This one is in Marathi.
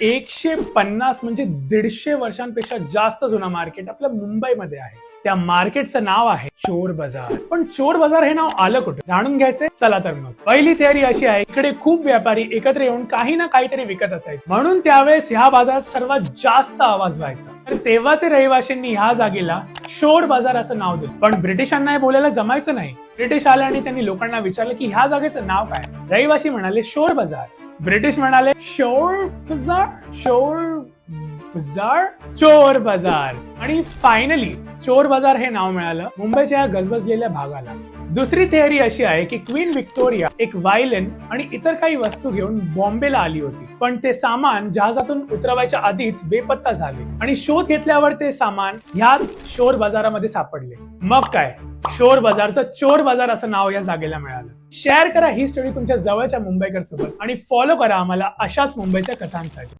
150 म्हणजे 150 वर्षांपेक्षा जास्त जुना मार्केट आपल्या मुंबईमध्ये आहे. त्या मार्केटचं नाव आहे चोर बाजार. पण चोर बाजार हे नाव आलं कुठे जाणून घ्यायचंय. चला तर मग पहिली थिअरी अशी आहे, इकडे खूप व्यापारी एकत्र येऊन काही ना काहीतरी विकत असायचे, म्हणून त्यावेळेस ह्या बाजारात सर्वात जास्त आवाज व्हायचा. तर तेव्हाचे रहिवाशांनी ह्या जागेला चोर बाजार असं नाव दिलं. पण ब्रिटिशांना हे बोलायला जमायचं नाही. ब्रिटिश आले आणि त्यांनी लोकांना विचारलं की ह्या जागेचं नाव काय. रहिवासी म्हणाले चोर बाजार. ब्रिटिश म्हणाले चोर बाजार, चोर बाजार, चोर बाजार. आणि फायनली चोर बाजार हे नाव मिळालं मुंबईच्या गजबजलेल्या भागाला. दुसरी थिअरी अशी आहे की क्वीन व्हिक्टोरिया एक व्हायलिन आणि इतर काही वस्तू घेऊन बॉम्बेला आली होती, पण ते सामान जहाजातून उतरवायच्या आधीच बेपत्ता झाले आणि शोध घेतल्यावर ते सामान ह्याच चोर बाजारामध्ये सापडले. मग काय, चोर बाजारचं चोर बाजार असं नाव या जागेला मिळालं. शेअर करा ही स्टोरी तुमच्या जवळच्या मुंबईकर सोबत आणि फॉलो करा आम्हाला अशाच मुंबईच्या कथांसाठी.